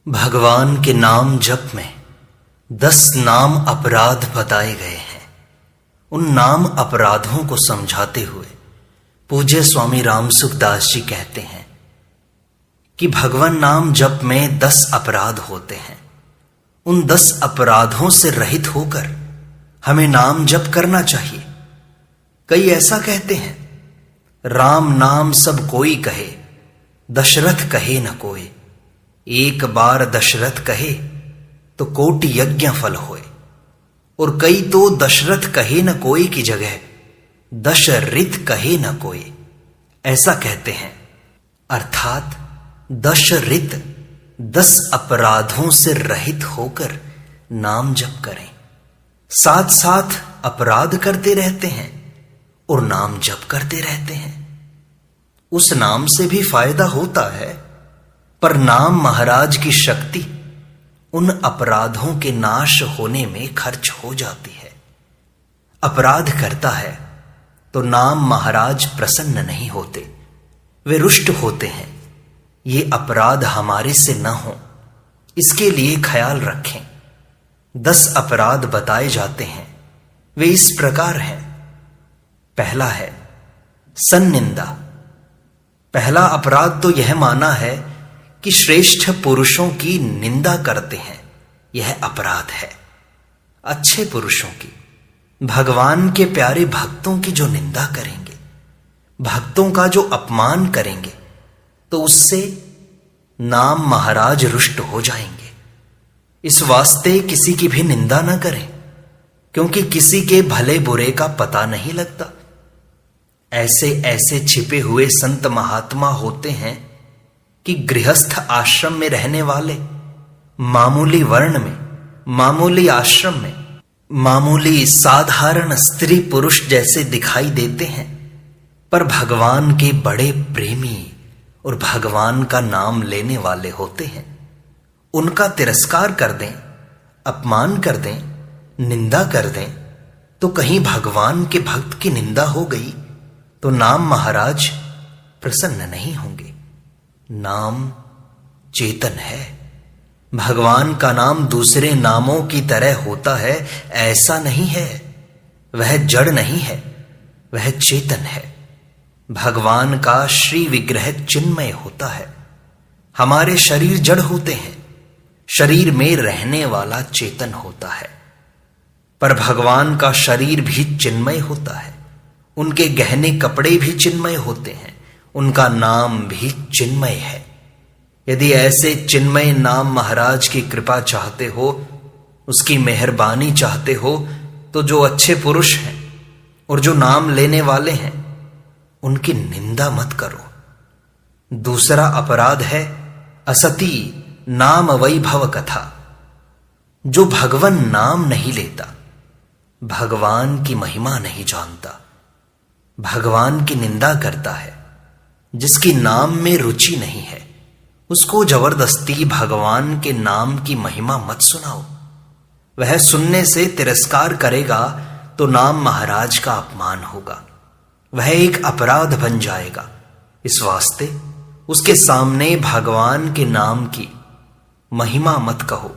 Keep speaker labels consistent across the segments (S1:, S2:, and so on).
S1: भगवान के नाम जप में 10 नाम अपराध बताए गए हैं। उन नाम अपराधों को समझाते हुए पूज्य स्वामी रामसुखदास जी कहते हैं कि भगवान नाम जप में 10 अपराध होते हैं। उन 10 अपराधों से रहित होकर हमें नाम जप करना चाहिए। कई ऐसा कहते हैं, राम नाम सब कोई कहे, दशरथ कहे न कोई। एक बार दशरथ कहे तो कोटि यज्ञ फल होए। और कई तो दशरथ कहे न कोई की जगह दशरित कहे न कोई, ऐसा कहते हैं। अर्थात दशरित 10 अपराधों से रहित होकर नाम जप करें। साथ साथ अपराध करते रहते हैं और नाम जप करते रहते हैं। उस नाम से भी फायदा होता है, पर नाम महाराज की शक्ति उन अपराधों के नाश होने में खर्च हो जाती है। अपराध करता है तो नाम महाराज प्रसन्न नहीं होते, वे रुष्ट होते हैं। ये अपराध हमारे से न हो, इसके लिए ख्याल रखें। 10 अपराध बताए जाते हैं, वे इस प्रकार हैं। पहला है सन्निंदा। पहला अपराध तो यह माना है कि श्रेष्ठ पुरुषों की निंदा करते हैं, यह अपराध है। अच्छे पुरुषों की, भगवान के प्यारे भक्तों की जो निंदा करेंगे, भक्तों का जो अपमान करेंगे, तो उससे नाम महाराज रुष्ट हो जाएंगे। इस वास्ते किसी की भी निंदा न करें, क्योंकि किसी के भले बुरे का पता नहीं लगता। ऐसे ऐसे छिपे हुए संत महात्मा होते हैं कि गृहस्थ आश्रम में रहने वाले, मामूली वर्ण में, मामूली आश्रम में, मामूली साधारण स्त्री पुरुष जैसे दिखाई देते हैं, पर भगवान के बड़े प्रेमी और भगवान का नाम लेने वाले होते हैं। उनका तिरस्कार कर दें, अपमान कर दें, निंदा कर दें, तो कहीं भगवान के भक्त की निंदा हो गई तो नाम महाराज प्रसन्न नहीं होंगे। नाम चेतन है। भगवान का नाम दूसरे नामों की तरह होता है ऐसा नहीं है। वह जड़ नहीं है, वह चेतन है। भगवान का श्री विग्रह चिन्मय होता है। हमारे शरीर जड़ होते हैं, शरीर में रहने वाला चेतन होता है। पर भगवान का शरीर भी चिन्मय होता है, उनके गहने कपड़े भी चिन्मय होते हैं, उनका नाम भी चिन्मय है। यदि ऐसे चिन्मय नाम महाराज की कृपा चाहते हो, उसकी मेहरबानी चाहते हो, तो जो अच्छे पुरुष हैं और जो नाम लेने वाले हैं, उनकी निंदा मत करो। दूसरा अपराध है असती नाम वैभव कथा। जो भगवान नाम नहीं लेता, भगवान की महिमा नहीं जानता, भगवान की निंदा करता है, जिसकी नाम में रुचि नहीं है, उसको जबरदस्ती भगवान के नाम की महिमा मत सुनाओ। वह सुनने से तिरस्कार करेगा तो नाम महाराज का अपमान होगा, वह एक अपराध बन जाएगा। इस वास्ते उसके सामने भगवान के नाम की महिमा मत कहो।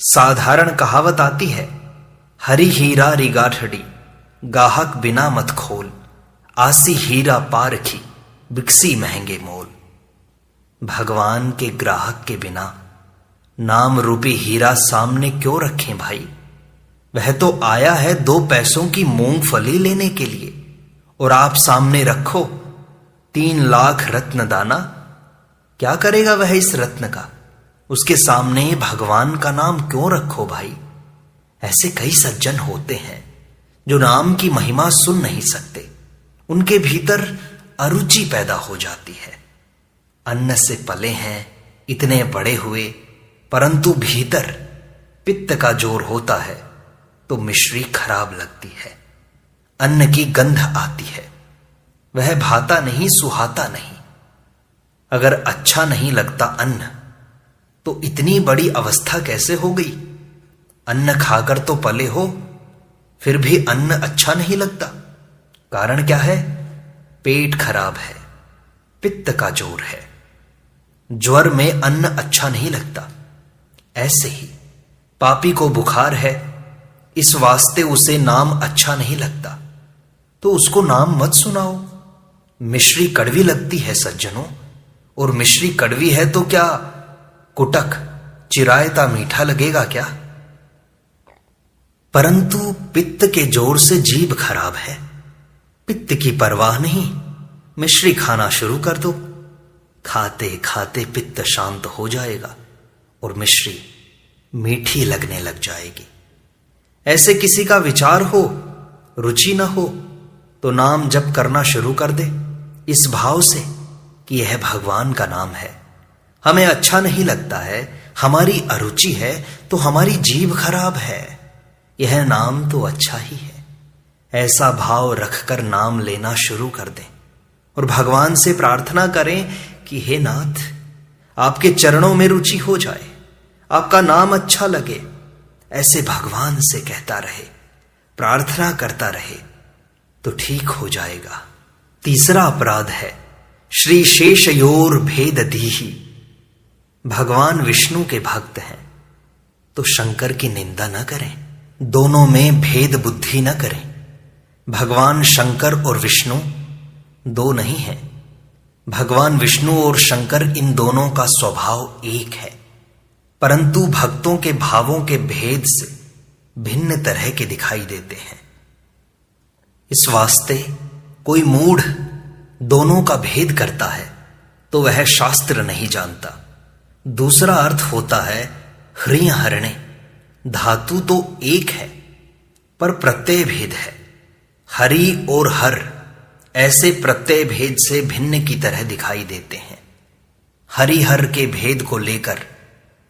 S1: साधारण कहावत आती है, हरि हीरा रिगाठड़ी, गाहक बिना मत खोल, आसी हीरा पारखी, बिकसी महंगे मोल। भगवान के ग्राहक के बिना नाम रूपी हीरा सामने क्यों रखें भाई? वह तो आया है 2 पैसों की मूंगफली लेने के लिए, और आप सामने रखो 3 लाख रत्न दाना। क्या करेगा वह इस रत्न का? उसके सामने भगवान का नाम क्यों रखो भाई? ऐसे कई सज्जन होते हैं जो नाम की महिमा सुन नहीं सकते, उनके भीतर अरुचि पैदा हो जाती है। अन्न से पले हैं, इतने बड़े हुए, परंतु भीतर पित्त का जोर होता है तो मिश्री खराब लगती है, अन्न की गंध आती है, वह भाता नहीं, सुहाता नहीं। अगर अच्छा नहीं लगता अन्न, तो इतनी बड़ी अवस्था कैसे हो गई? अन्न खाकर तो पले हो, फिर भी अन्न अच्छा नहीं लगता। कारण क्या है? पेट खराब है, पित्त का जोर है। ज्वर में अन्न अच्छा नहीं लगता, ऐसे ही पापी को बुखार है, इस वास्ते उसे नाम अच्छा नहीं लगता, तो उसको नाम मत सुनाओ। मिश्री कड़वी लगती है सज्जनों, और मिश्री कड़वी है तो क्या कुटक चिरायता मीठा लगेगा क्या? परंतु पित्त के जोर से जीभ खराब है, पित्त की परवाह नहीं, मिश्री खाना शुरू कर दो। खाते खाते पित्त शांत हो जाएगा और मिश्री मीठी लगने लग जाएगी। ऐसे किसी का विचार हो, रुचि न हो, तो नाम जप करना शुरू कर दे, इस भाव से कि यह भगवान का नाम है। हमें अच्छा नहीं लगता है, हमारी अरुचि है, तो हमारी जीभ खराब है, यह नाम तो अच्छा ही है। ऐसा भाव रखकर नाम लेना शुरू कर दें और भगवान से प्रार्थना करें कि हे नाथ, आपके चरणों में रुचि हो जाए, आपका नाम अच्छा लगे। ऐसे भगवान से कहता रहे, प्रार्थना करता रहे, तो ठीक हो जाएगा। तीसरा अपराध है श्री शेषयोर भेद दीहि। भगवान विष्णु के भक्त हैं तो शंकर की निंदा न करें, दोनों में भेद बुद्धि न करें। भगवान शंकर और विष्णु दो नहीं हैं, भगवान विष्णु और शंकर इन दोनों का स्वभाव एक है, परंतु भक्तों के भावों के भेद से भिन्न तरह के दिखाई देते हैं। इस वास्ते कोई मूढ़ दोनों का भेद करता है तो वह शास्त्र नहीं जानता। दूसरा अर्थ होता है ह्रिय हरणे, धातु तो एक है पर प्रत्यय भेद है। हरि और हर ऐसे प्रत्यय भेद से भिन्न की तरह दिखाई देते हैं। हरिहर के भेद को लेकर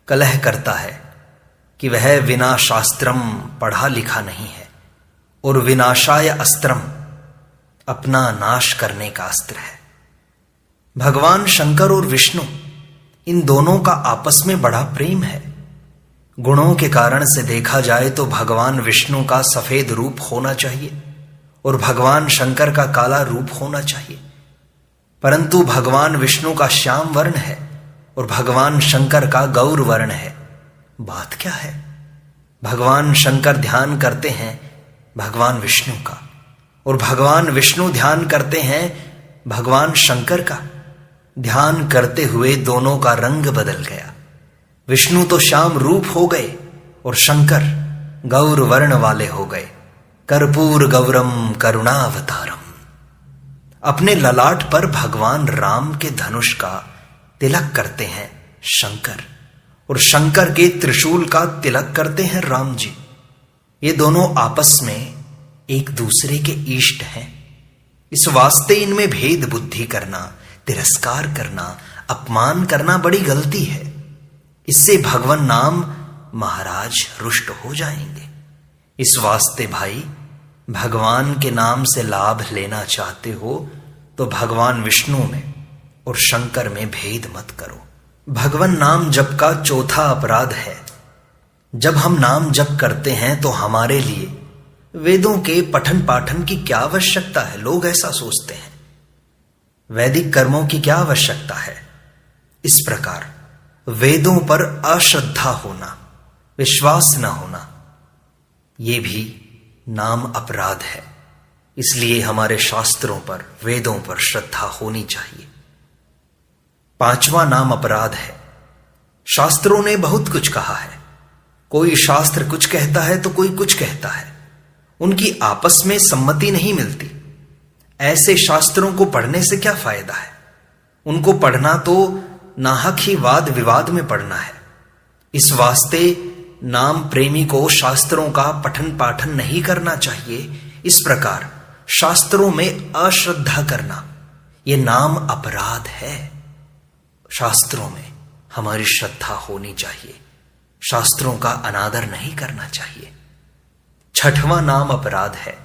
S1: कलह करता है कि वह विना शास्त्रम पढ़ा लिखा नहीं है और विनाशाय अस्त्रम अपना नाश करने का अस्त्र है। भगवान शंकर और विष्णु इन दोनों का आपस में बड़ा प्रेम है। गुणों के कारण से देखा जाए तो भगवान विष्णु का सफेद रूप होना चाहिए और भगवान शंकर का काला रूप होना चाहिए, परंतु भगवान विष्णु का श्याम वर्ण है और भगवान शंकर का गौर वर्ण है। बात क्या है? भगवान शंकर ध्यान करते हैं भगवान विष्णु का और भगवान विष्णु ध्यान करते हैं भगवान शंकर का। ध्यान करते हुए दोनों का रंग बदल गया। विष्णु तो श्याम रूप हो गए और शंकर गौर वर्ण वाले हो गए। कर्पूर गौरम करुणावतारम। अपने ललाट पर भगवान राम के धनुष का तिलक करते हैं शंकर और शंकर के त्रिशूल का तिलक करते हैं राम जी। ये दोनों आपस में एक दूसरे के इष्ट हैं। इस वास्ते इनमें भेद बुद्धि करना, तिरस्कार करना, अपमान करना बड़ी गलती है। इससे भगवान नाम महाराज रुष्ट हो जाएंगे। इस वास्ते भाई, भगवान के नाम से लाभ लेना चाहते हो तो भगवान विष्णु में और शंकर में भेद मत करो। भगवान नाम जप का चौथा अपराध है, जब हम नाम जप करते हैं तो हमारे लिए वेदों के पठन पाठन की क्या आवश्यकता है। लोग ऐसा सोचते हैं, वैदिक कर्मों की क्या आवश्यकता है। इस प्रकार वेदों पर अश्रद्धा होना, विश्वास न होना, यह भी नाम अपराध है। इसलिए हमारे शास्त्रों पर, वेदों पर श्रद्धा होनी चाहिए। पांचवा नाम अपराध है, शास्त्रों ने बहुत कुछ कहा है। कोई शास्त्र कुछ कहता है तो कोई कुछ कहता है, उनकी आपस में सम्मति नहीं मिलती। ऐसे शास्त्रों को पढ़ने से क्या फायदा है। उनको पढ़ना तो नाहक ही वाद विवाद में पढ़ना है। इस वास्ते नाम प्रेमी को शास्त्रों का पठन पाठन नहीं करना चाहिए। इस प्रकार शास्त्रों में अश्रद्धा करना यह नाम अपराध है। शास्त्रों में हमारी श्रद्धा होनी चाहिए, शास्त्रों का अनादर नहीं करना चाहिए। छठवां नाम अपराध है,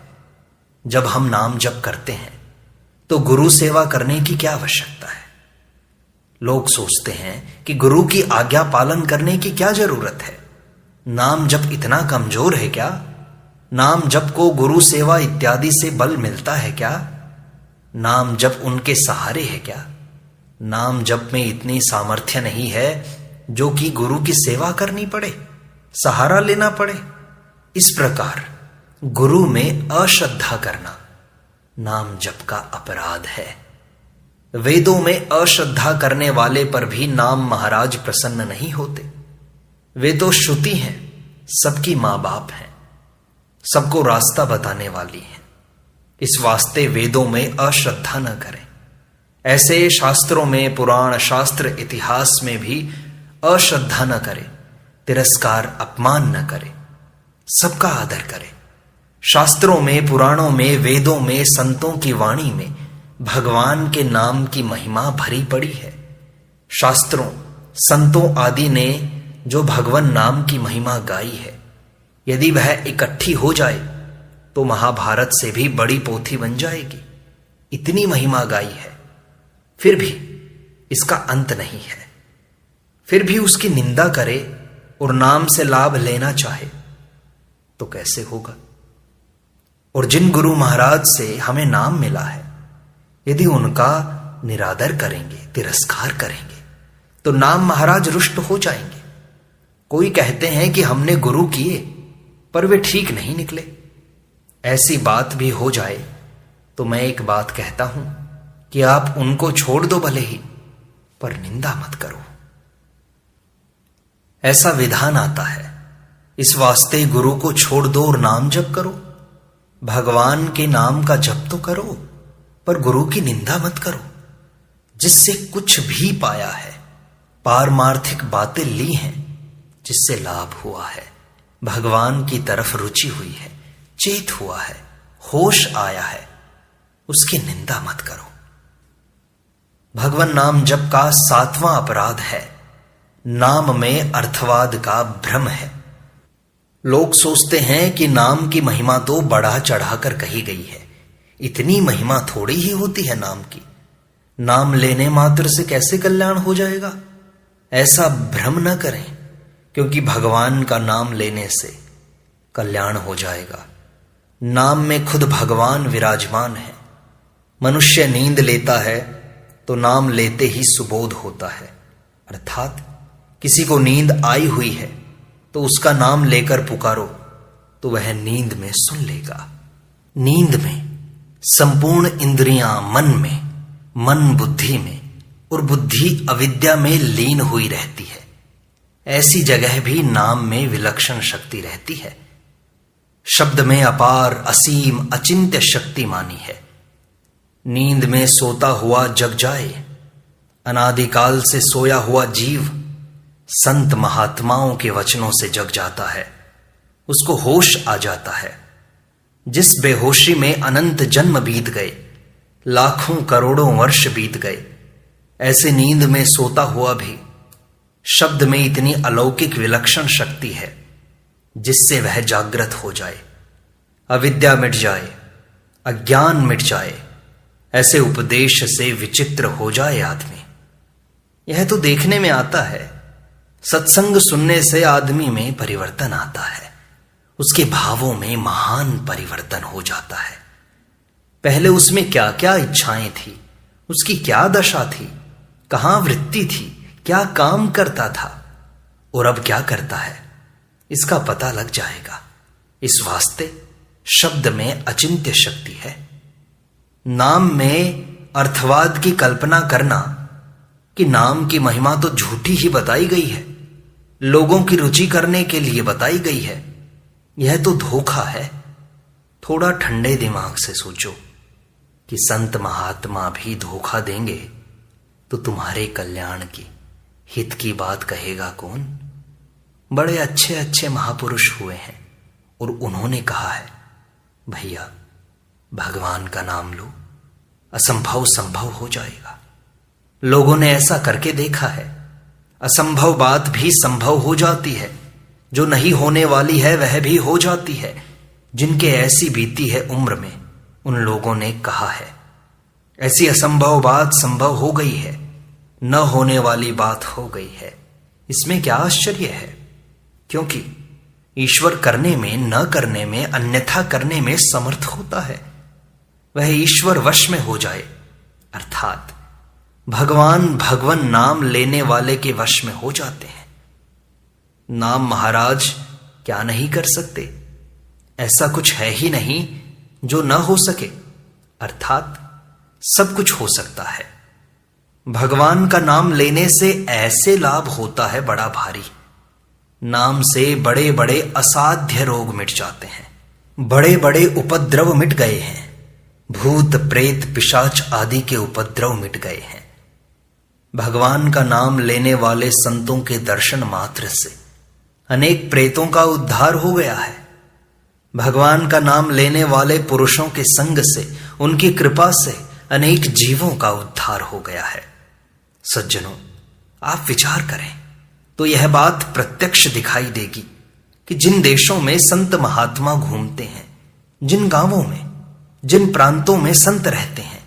S1: जब हम नाम जप करते हैं तो गुरु सेवा करने की क्या आवश्यकता है। लोग सोचते हैं कि गुरु की आज्ञा पालन करने की क्या जरूरत है। नाम जप इतना कमजोर है क्या? नाम जप को गुरु सेवा इत्यादि से बल मिलता है क्या? नाम जप उनके सहारे है क्या? नाम जप में इतनी सामर्थ्य नहीं है जो कि गुरु की सेवा करनी पड़े, सहारा लेना पड़े। इस प्रकार गुरु में अश्रद्धा करना नाम जप का अपराध है। वेदों में अश्रद्धा करने वाले पर भी नाम महाराज प्रसन्न नहीं होते। वे तो श्रुति हैं, सबकी मां बाप हैं, सबको रास्ता बताने वाली हैं। इस वास्ते वेदों में अश्रद्धा न करें। ऐसे शास्त्रों में, पुराण शास्त्र इतिहास में भी अश्रद्धा न करें, तिरस्कार अपमान न करें, सबका आदर करें। शास्त्रों में, पुराणों में, वेदों में, संतों की वाणी में भगवान के नाम की महिमा भरी पड़ी है। शास्त्रों, संतों आदि ने जो भगवान नाम की महिमा गाई है, यदि वह इकट्ठी हो जाए तो महाभारत से भी बड़ी पोथी बन जाएगी। इतनी महिमा गाई है, फिर भी इसका अंत नहीं है। फिर भी उसकी निंदा करे और नाम से लाभ लेना चाहे तो कैसे होगा। और जिन गुरु महाराज से हमें नाम मिला है, यदि उनका निरादर करेंगे, तिरस्कार करेंगे, तो नाम महाराज रुष्ट हो जाएंगे। कोई कहते हैं कि हमने गुरु किए पर वे ठीक नहीं निकले। ऐसी बात भी हो जाए तो मैं एक बात कहता हूं कि आप उनको छोड़ दो भले ही, पर निंदा मत करो। ऐसा विधान आता है। इस वास्ते गुरु को छोड़ दो और नाम जप करो। भगवान के नाम का जप तो करो, पर गुरु की निंदा मत करो। जिससे कुछ भी पाया है, पारमार्थिक बातें ली हैं, जिससे लाभ हुआ है, भगवान की तरफ रुचि हुई है, चेत हुआ है, होश आया है, उसकी निंदा मत करो। भगवान नाम जप का 7वां अपराध है, नाम में अर्थवाद का भ्रम है। लोग सोचते हैं कि नाम की महिमा तो बढ़ा चढ़ाकर कही गई है। इतनी महिमा थोड़ी ही होती है नाम की। नाम लेने मात्र से कैसे कल्याण हो जाएगा? ऐसा भ्रम न करें, क्योंकि भगवान का नाम लेने से कल्याण हो जाएगा। नाम में खुद भगवान विराजमान है। मनुष्य नींद लेता है तो नाम लेते ही सुबोध होता है, अर्थात किसी को नींद आई हुई है तो उसका नाम लेकर पुकारो तो वह नींद में सुन लेगा। नींद में संपूर्ण इंद्रियां मन में, मन बुद्धि में, और बुद्धि अविद्या में लीन हुई रहती है। ऐसी जगह भी नाम में विलक्षण शक्ति रहती है। शब्द में अपार, असीम, अचिंत्य शक्ति मानी है। नींद में सोता हुआ जग जाए, अनादिकाल से सोया हुआ जीव संत महात्माओं के वचनों से जग जाता है, उसको होश आ जाता है। जिस बेहोशी में अनंत जन्म बीत गए, लाखों करोड़ों वर्ष बीत गए, ऐसे नींद में सोता हुआ भी शब्द में इतनी अलौकिक विलक्षण शक्ति है जिससे वह जागृत हो जाए, अविद्या मिट जाए, अज्ञान मिट जाए। ऐसे उपदेश से विचित्र हो जाए आदमी। यह तो देखने में आता है। सत्संग सुनने से आदमी में परिवर्तन आता है, उसके भावों में महान परिवर्तन हो जाता है। पहले उसमें क्या क्या इच्छाएं थी, उसकी क्या दशा थी, कहां वृत्ति थी, क्या काम करता था और अब क्या करता है, इसका पता लग जाएगा। इस वास्ते शब्द में अचिंत्य शक्ति है। नाम में अर्थवाद की कल्पना करना कि नाम की महिमा तो झूठी ही बताई गई है, लोगों की रुचि करने के लिए बताई गई है, यह तो धोखा है। थोड़ा ठंडे दिमाग से सोचो कि संत महात्मा भी धोखा देंगे तो तुम्हारे कल्याण की, हित की बात कहेगा कौन? बड़े अच्छे अच्छे महापुरुष हुए हैं और उन्होंने कहा है, भैया भगवान का नाम लो, असंभव संभव हो जाएगा। लोगों ने ऐसा करके देखा है। असंभव बात भी संभव हो जाती है, जो नहीं होने वाली है वह भी हो जाती है। जिनके ऐसी बीती है उम्र में, उन लोगों ने कहा है ऐसी असंभव बात संभव हो गई है, न होने वाली बात हो गई है। इसमें क्या आश्चर्य है? क्योंकि ईश्वर करने में, न करने में, अन्यथा करने में समर्थ होता है। वह ईश्वर वश में हो जाए, अर्थात भगवान भगवन नाम लेने वाले के वश में हो जाते हैं। नाम महाराज क्या नहीं कर सकते? ऐसा कुछ है ही नहीं जो न हो सके, अर्थात सब कुछ हो सकता है। भगवान का नाम लेने से ऐसे लाभ होता है बड़ा भारी। नाम से बड़े बड़े असाध्य रोग मिट जाते हैं, बड़े बड़े उपद्रव मिट गए हैं, भूत प्रेत पिशाच आदि के उपद्रव मिट गए हैं। भगवान का नाम लेने वाले संतों के दर्शन मात्र से अनेक प्रेतों का उद्धार हो गया है। भगवान का नाम लेने वाले पुरुषों के संग से, उनकी कृपा से अनेक जीवों का उद्धार हो गया है। सज्जनों, आप विचार करें तो यह बात प्रत्यक्ष दिखाई देगी कि जिन देशों में संत महात्मा घूमते हैं, जिन गांवों में, जिन प्रांतों में संत रहते हैं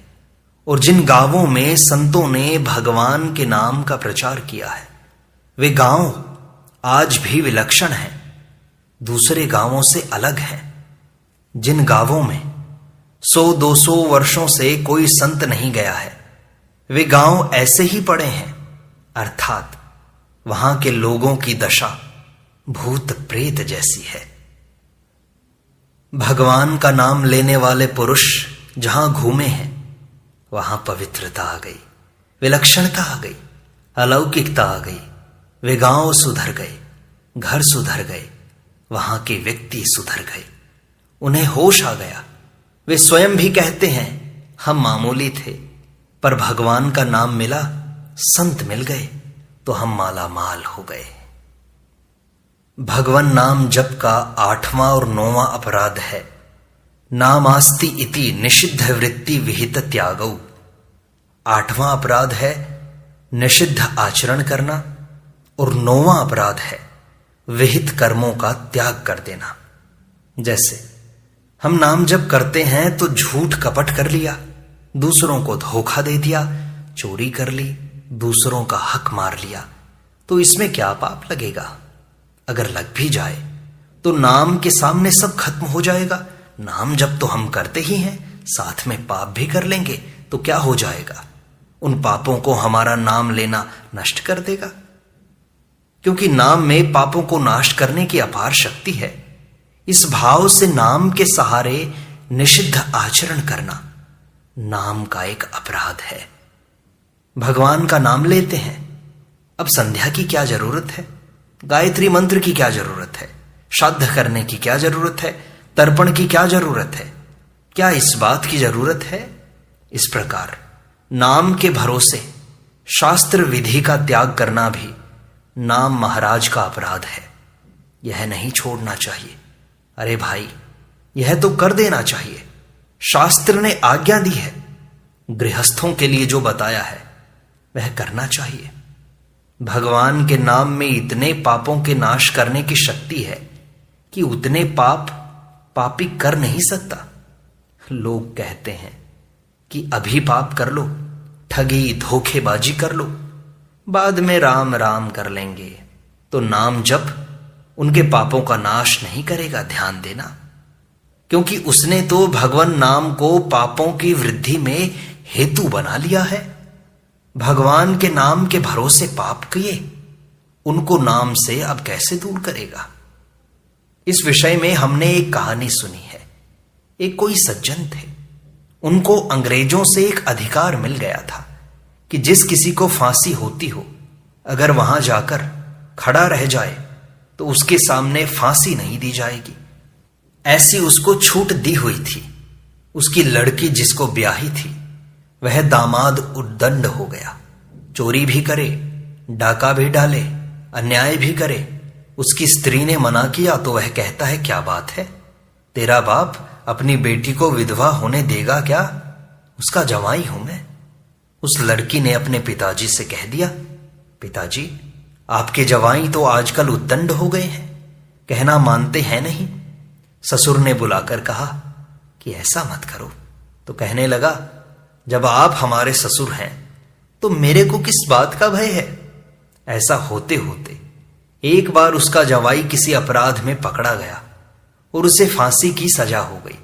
S1: और जिन गांवों में संतों ने भगवान के नाम का प्रचार किया है, वे गांव आज भी विलक्षण हैं, दूसरे गांवों से अलग हैं। जिन गांवों में 100-200 वर्षों से कोई संत नहीं गया है, वे गांव ऐसे ही पड़े हैं, अर्थात वहां के लोगों की दशा भूत प्रेत जैसी है। भगवान का नाम लेने वाले पुरुष जहां घूमे हैं, वहां पवित्रता आ गई, विलक्षणता आ गई, अलौकिकता आ गई। वे गांव सुधर गए, घर सुधर गए, वहां के व्यक्ति सुधर गए, उन्हें होश आ गया। वे स्वयं भी कहते हैं, हम मामूली थे, पर भगवान का नाम मिला, संत मिल गए तो हम माला माल हो गए। भगवान नाम जप का 8वां और 9वां अपराध है नामास्ति इति निषिद्ध वृत्ति विहित त्यागौ। 8वां अपराध है निषिद्ध आचरण करना और 9वां अपराध है विहित कर्मों का त्याग कर देना। जैसे हम नाम जप करते हैं तो झूठ कपट कर लिया, दूसरों को धोखा दे दिया, चोरी कर ली, दूसरों का हक मार लिया, तो इसमें क्या पाप लगेगा? अगर लग भी जाए तो नाम के सामने सब खत्म हो जाएगा। नाम जप तो हम करते ही हैं, साथ में पाप भी कर लेंगे तो क्या हो जाएगा? उन पापों को हमारा नाम लेना नष्ट कर देगा, क्योंकि नाम में पापों को नाश करने की अपार शक्ति है। इस भाव से नाम के सहारे निषिद्ध आचरण करना नाम का एक अपराध है। भगवान का नाम लेते हैं, अब संध्या की क्या जरूरत है? गायत्री मंत्र की क्या जरूरत है? श्राद्ध करने की क्या जरूरत है? तर्पण की क्या जरूरत है? क्या इस बात की जरूरत है? इस प्रकार नाम के भरोसे शास्त्र विधि का त्याग करना भी नाम महाराज का अपराध है। यह नहीं छोड़ना चाहिए। अरे भाई, यह तो कर देना चाहिए। शास्त्र ने आज्ञा दी है, गृहस्थों के लिए जो बताया है वह करना चाहिए। भगवान के नाम में इतने पापों के नाश करने की शक्ति है कि उतने पाप पापी कर नहीं सकता। लोग कहते हैं कि अभी पाप कर लो, ठगी धोखेबाजी कर लो, बाद में राम राम कर लेंगे, तो नाम जप उनके पापों का नाश नहीं करेगा। ध्यान देना, क्योंकि उसने तो भगवान नाम को पापों की वृद्धि में हेतु बना लिया है। भगवान के नाम के भरोसे पाप किए, उनको नाम से अब कैसे दूर करेगा? इस विषय में हमने एक कहानी सुनी है। एक कोई सज्जन थे, उनको अंग्रेजों से एक अधिकार मिल गया था कि जिस किसी को फांसी होती हो, अगर वहां जाकर खड़ा रह जाए तो उसके सामने फांसी नहीं दी जाएगी। ऐसी उसको छूट दी हुई थी। उसकी लड़की जिसको ब्याही थी वह दामाद उद्दंड हो गया। चोरी भी करे, डाका भी डाले, अन्याय भी करे। उसकी स्त्री ने मना किया तो वह कहता है, क्या बात है, तेरा बाप अपनी बेटी को विधवा होने देगा क्या? उसका जवाई हूं मैं। उस लड़की ने अपने पिताजी से कह दिया, पिताजी आपके जवाई तो आजकल उद्दंड हो गए हैं, कहना मानते हैं नहीं। ससुर ने बुलाकर कहा कि ऐसा मत करो। तो कहने लगा, जब आप हमारे ससुर हैं तो मेरे को किस बात का भय है? ऐसा होते होते एक बार उसका जवाई किसी अपराध में पकड़ा गया और उसे फांसी की सजा हो गई।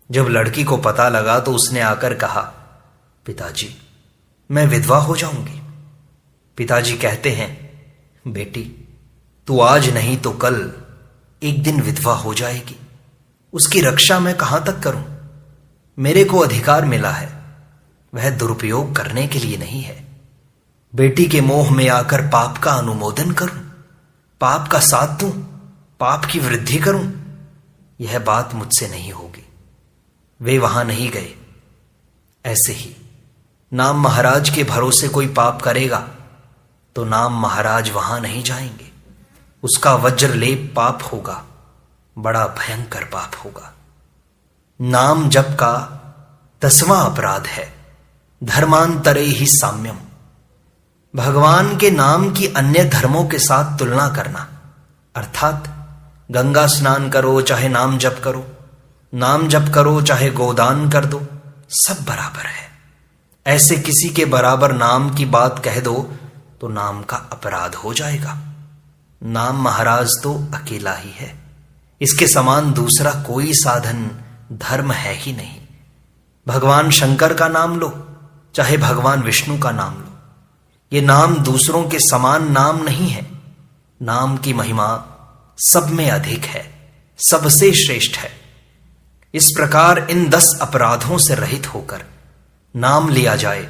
S1: जब लड़की को पता लगा तो उसने आकर कहा, पिताजी मैं विधवा हो जाऊंगी। पिताजी कहते हैं, बेटी तू आज नहीं तो कल एक दिन विधवा हो जाएगी। उसकी रक्षा मैं कहां तक करूं? मेरे को अधिकार मिला है, वह दुरुपयोग करने के लिए नहीं है। बेटी के मोह में आकर पाप का अनुमोदन करूं, पाप का साथ दूं, पाप की वृद्धि करूं, यह बात मुझसे नहीं होगी। वे वहां नहीं गए। ऐसे ही नाम महाराज के भरोसे कोई पाप करेगा तो नाम महाराज वहां नहीं जाएंगे। उसका वज्रलेप पाप होगा, बड़ा भयंकर पाप होगा। नाम जप का 10वां अपराध है धर्मांतरे ही साम्यम। भगवान के नाम की अन्य धर्मों के साथ तुलना करना, अर्थात गंगा स्नान करो चाहे नाम जप करो, नाम जप करो चाहे गोदान कर दो, सब बराबर है। ऐसे किसी के बराबर नाम की बात कह दो तो नाम का अपराध हो जाएगा। नाम महाराज तो अकेला ही है, इसके समान दूसरा कोई साधन धर्म है ही नहीं। भगवान शंकर का नाम लो चाहे भगवान विष्णु का नाम लो, ये नाम दूसरों के समान नाम नहीं है। नाम की महिमा सब में अधिक है, सबसे श्रेष्ठ है। इस प्रकार इन 10 अपराधों से रहित होकर नाम लिया जाए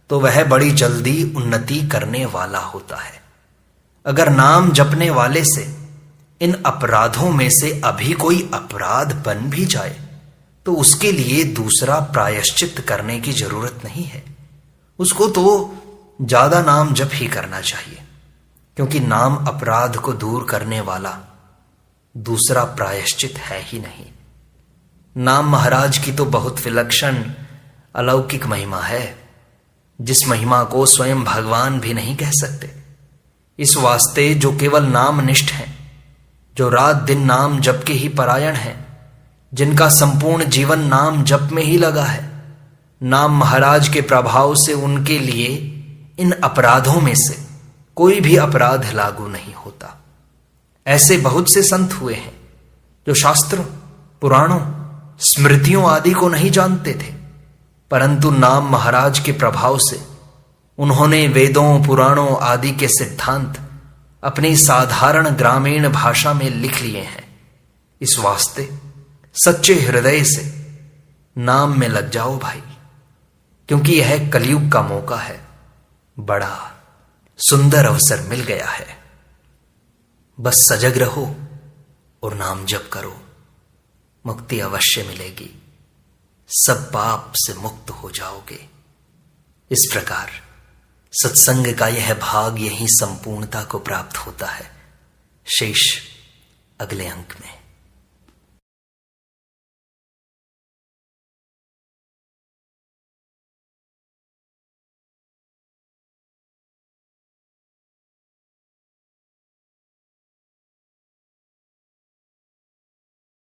S1: तो वह बड़ी जल्दी उन्नति करने वाला होता है। अगर नाम जपने वाले से इन अपराधों में से अभी कोई अपराध बन भी जाए तो उसके लिए दूसरा प्रायश्चित करने की जरूरत नहीं है। उसको तो ज्यादा नाम जप ही करना चाहिए, क्योंकि नाम अपराध को दूर करने वाला दूसरा प्रायश्चित है ही नहीं। नाम महाराज की तो बहुत विलक्षण अलौकिक महिमा है, जिस महिमा को स्वयं भगवान भी नहीं कह सकते। इस वास्ते जो केवल नामनिष्ठ हैं, जो रात दिन नाम जप के ही परायण हैं, जिनका संपूर्ण जीवन नाम जप में ही लगा है, नाम महाराज के प्रभाव से उनके लिए इन अपराधों में से कोई भी अपराध लागू नहीं होता। ऐसे बहुत से संत हुए हैं जो शास्त्रों, पुराणों, स्मृतियों आदि को नहीं जानते थे, परंतु नाम महाराज के प्रभाव से उन्होंने वेदों, पुराणों आदि के सिद्धांत अपनी साधारण ग्रामीण भाषा में लिख लिए हैं। इस वास्ते सच्चे हृदय से नाम में लग जाओ भाई, क्योंकि यह कलयुग का मौका है। बड़ा सुंदर अवसर मिल गया है। बस सजग रहो और नाम जप करो, मुक्ति अवश्य मिलेगी, सब पाप से मुक्त हो जाओगे। इस प्रकार सत्संग का यह भाग यही संपूर्णता को प्राप्त होता है। शेष अगले अंक में।